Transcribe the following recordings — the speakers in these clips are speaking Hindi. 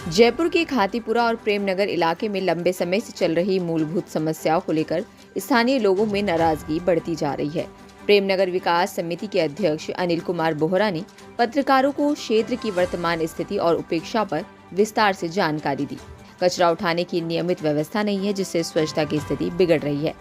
जयपुर के खातीपुरा और प्रेमनगर इलाके में लंबे समय से चल रही मूलभूत समस्याओं को लेकर स्थानीय लोगों में नाराजगी बढ़ती जा रही है। प्रेमनगर विकास समिति के अध्यक्ष अनिल कुमार बोहरा ने पत्रकारों को क्षेत्र की वर्तमान स्थिति और उपेक्षा पर विस्तार से जानकारी दी। कचरा उठाने की नियमित व्यवस्था नहीं है, जिससे स्वच्छता की स्थिति बिगड़ रही है।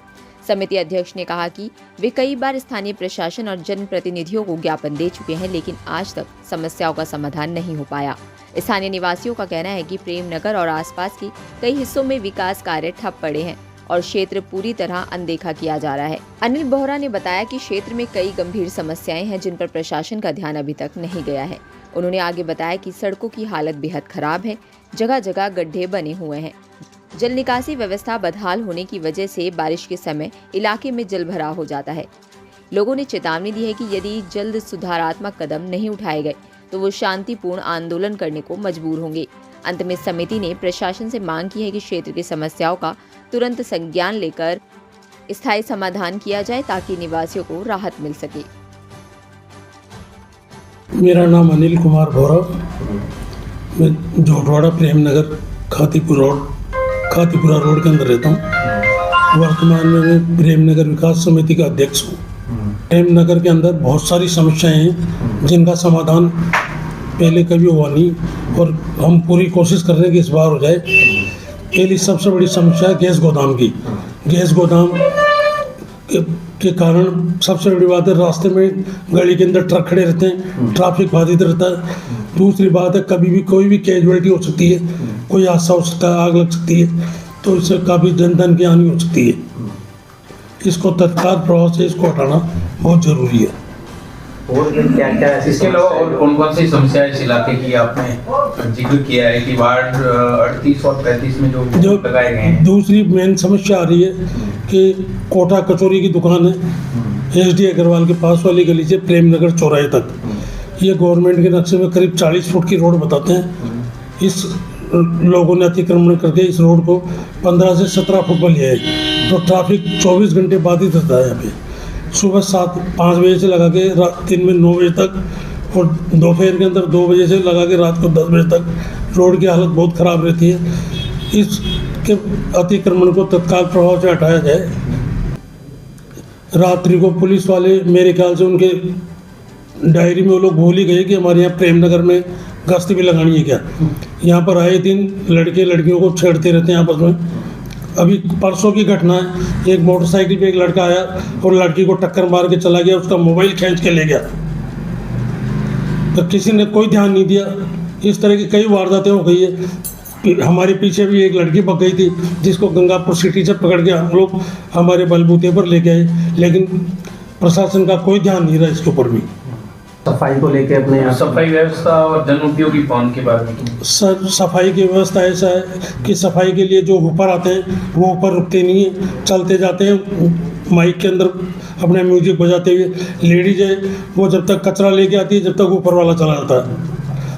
समिति अध्यक्ष ने कहा कि वे कई बार स्थानीय प्रशासन और जनप्रतिनिधियों को ज्ञापन दे चुके हैं, लेकिन आज तक समस्याओं का समाधान नहीं हो पाया। स्थानीय निवासियों का कहना है कि प्रेमनगर और आसपास के कई हिस्सों में विकास कार्य ठप पड़े हैं और क्षेत्र पूरी तरह अनदेखा किया जा रहा है। अनिल बोहरा ने बताया कि क्षेत्र में कई गंभीर समस्याएं हैं, जिन पर प्रशासन का ध्यान अभी तक नहीं गया है। उन्होंने आगे बताया कि सड़कों की हालत बेहद खराब है, जगह जगह गड्ढे बने हुए हैं। जल निकासी व्यवस्था बदहाल होने की वजह से बारिश के समय इलाके में जल भराव हो जाता है। लोगों ने चेतावनी दी है कि यदि जल्द सुधारात्मक कदम नहीं उठाए गए तो वो शांतिपूर्ण आंदोलन करने को मजबूर होंगे। अंत में समिति ने प्रशासन से मांग की है कि क्षेत्र की समस्याओं का तुरंत संज्ञान लेकर स्थायी समाधान किया जाए, ताकि निवासियों को राहत मिल सके। मेरा नाम अनिल कुमार बोहरा, मैं जोटवाड़ा प्रेमनगर खातीपुरा रोड के अंदर रहता हूँ। वर्तमान में मैं प्रेमनगर विकास समिति का अध्यक्ष हूँ। प्रेमनगर के अंदर बहुत सारी समस्याएं हैं, जिनका समाधान पहले कभी हुआ नहीं और हम पूरी कोशिश कर रहे हैं कि इस बार हो जाए। पहली सबसे बड़ी समस्या है गैस गोदाम की। गैस गोदाम के कारण सबसे बड़ी बात है, रास्ते में गली के अंदर ट्रक खड़े रहते हैं, ट्रैफिक बाधित रहता है। दूसरी बात है, कभी भी कोई भी कैजुअलिटी हो सकती है, कोई हादसा हो सकता है, आग लग सकती है, तो इससे काफ़ी जनधन की हानि हो सकती है। इसको तत्काल प्रभाव से इसको हटाना बहुत ज़रूरी है। और क्या इसके अलावा और कौन कौन सी समस्या इस इलाके की आपने जिक्र किया है कि वार्ड 38 और 35 में जो लगाए गए हैं? दूसरी मेन समस्या आ रही है कि कोटा कचौरी की दुकान है SD अग्रवाल के पास वाली गली से प्रेमनगर चौराहे तक। ये गवर्नमेंट के नक्शे में करीब 40 फुट की रोड बताते हैं। इस लोगों ने अतिक्रमण करके इस रोड को 15 से 17 फुट पर लिया है, तो ट्रैफिक 24 घंटे बाधित रहता है यहाँ पे। सुबह 5 बजे से लगा के दिन में 9 बजे तक और दोपहर के अंदर 2 बजे से लगा के रात को 10 बजे तक रोड की हालत बहुत ख़राब रहती है। इसके अतिक्रमण को तत्काल प्रभाव से हटाया जाए। रात्रि को पुलिस वाले, मेरे ख्याल से उनके डायरी में वो लोग भूल ही गए कि हमारे यहाँ प्रेमनगर में गश्त भी लगानी है क्या। यहाँ पर आए दिन लड़के लड़कियों को छेड़ते रहते हैं आपस में। अभी परसों की घटना है, एक मोटरसाइकिल पे एक लड़का आया और लड़की को टक्कर मार के चला गया, उसका मोबाइल खींच के ले गया, तो किसी ने कोई ध्यान नहीं दिया। इस तरह की कई वारदातें हो गई है। हमारे पीछे भी एक लड़की पक गई थी, जिसको गंगापुर सिटी से पकड़ के हम लोग हमारे बलबूते पर लेके आए, लेकिन प्रशासन का कोई ध्यान नहीं रहा इसके ऊपर भी। सफाई को लेके अपने यहाँ सफाई व्यवस्था और जन उपयोगी भवन के बारे में सफाई की व्यवस्था ऐसा है कि सफाई के लिए जो ऊपर आते हैं वो ऊपर रुकते नहीं हैं, चलते जाते हैं माइक के अंदर अपने म्यूजिक बजाते हुए। लेडीज है वो जब तक कचरा लेके आती है, जब तक ऊपर वाला चला जाता है,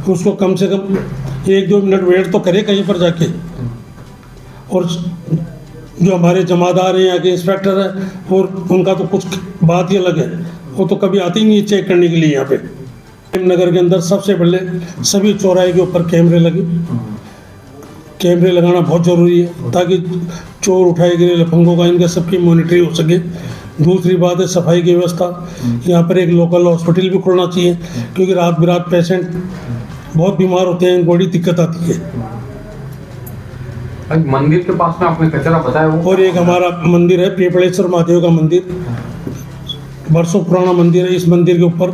उसको कम से कम 1-2 मिनट वेट तो करे कहीं पर जाके। और जो हमारे जमादार हैं, यहाँ के इंस्पेक्टर हैं, और उनका तो कुछ बात ही अलग है, वो तो कभी आते ही नहीं चेक करने के लिए। यहाँ पे प्रेमनगर के अंदर सबसे पहले सभी चौराहे के ऊपर कैमरे लगे। कैमरे लगाना बहुत ज़रूरी है, ताकि चोर उठाए गए लफंगों का, इनका सबकी मॉनिटरिंग हो सके। दूसरी बात है सफाई की व्यवस्था। यहाँ पर एक लोकल हॉस्पिटल भी खुलना चाहिए, क्योंकि रात बिरात पेशेंट बहुत बीमार होते हैं, बड़ी दिक्कत आती है। मंदिर के पास में आपने कचरा बताया वो, और एक हमारा मंदिर है पिपलेश्वर महादेव का मंदिर, बरसों पुराना मंदिर है। इस मंदिर के ऊपर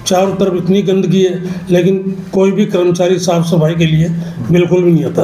चारों तरफ इतनी गंदगी है, लेकिन कोई भी कर्मचारी साफ सफाई के लिए बिल्कुल भी नहीं आता।